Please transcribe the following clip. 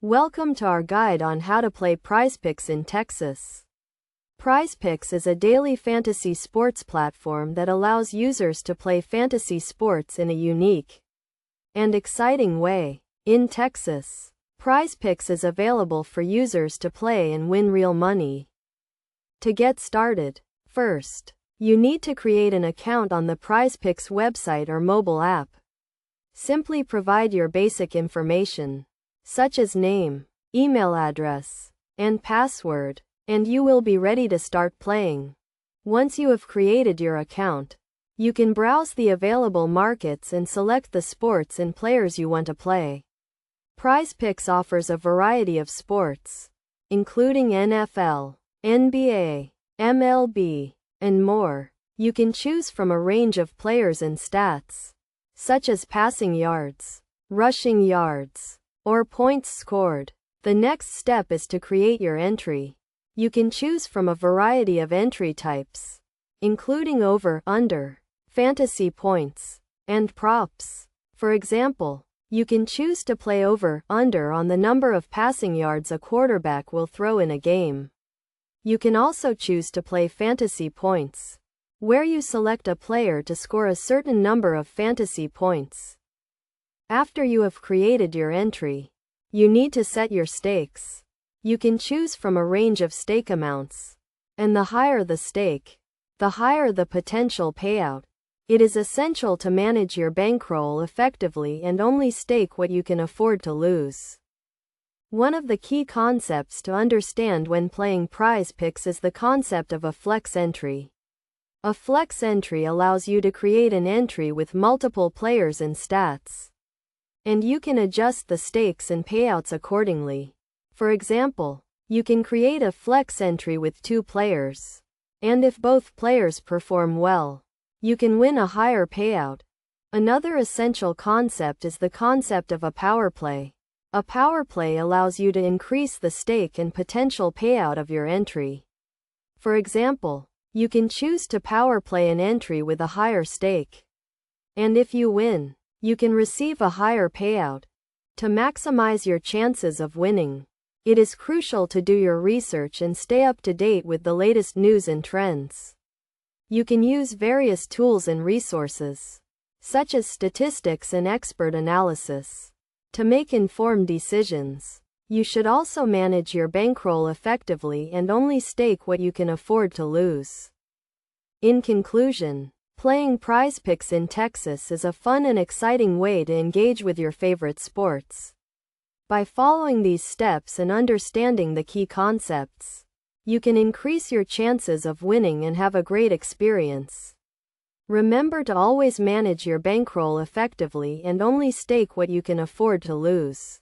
Welcome to our guide on how to play Prizepicks in Texas. Prizepicks is a daily fantasy sports platform that allows users to play fantasy sports in a unique and exciting way. In Texas, Prizepicks is available for users to play and win real money. To get started, first, you need to create an account on the Prizepicks website or mobile app. Simply provide your basic information, such as name, email address, and password, and you will be ready to start playing. Once you have created your account, you can browse the available markets and select the sports and players you want to play. Prizepicks offers a variety of sports, including NFL, NBA, MLB, and more. You can choose from a range of players and stats, such as passing yards, rushing yards, or points scored. The next step is to create your entry. You can choose from a variety of entry types, including over, under, fantasy points, and props. For example, you can choose to play over, under on the number of passing yards a quarterback will throw in a game. You can also choose to play fantasy points, where you select a player to score a certain number of fantasy points. After you have created your entry, you need to set your stakes. You can choose from a range of stake amounts, and the higher the stake, the higher the potential payout. It is essential to manage your bankroll effectively and only stake what you can afford to lose. One of the key concepts to understand when playing Prizepicks is the concept of a flex entry. A flex entry allows you to create an entry with multiple players and stats, and you can adjust the stakes and payouts accordingly. For example, you can create a flex entry with 2 players, and if both players perform well, you can win a higher payout. Another essential concept is the concept of a power play. A power play allows you to increase the stake and potential payout of your entry. For example, you can choose to power play an entry with a higher stake, and if you win, you can receive a higher payout. To maximize your chances of winning, it is crucial to do your research and stay up to date with the latest news and trends. You can use various tools and resources, such as statistics and expert analysis, to make informed decisions. You should also manage your bankroll effectively and only stake what you can afford to lose. In conclusion, playing Prizepicks in Texas is a fun and exciting way to engage with your favorite sports. By following these steps and understanding the key concepts, you can increase your chances of winning and have a great experience. Remember to always manage your bankroll effectively and only stake what you can afford to lose.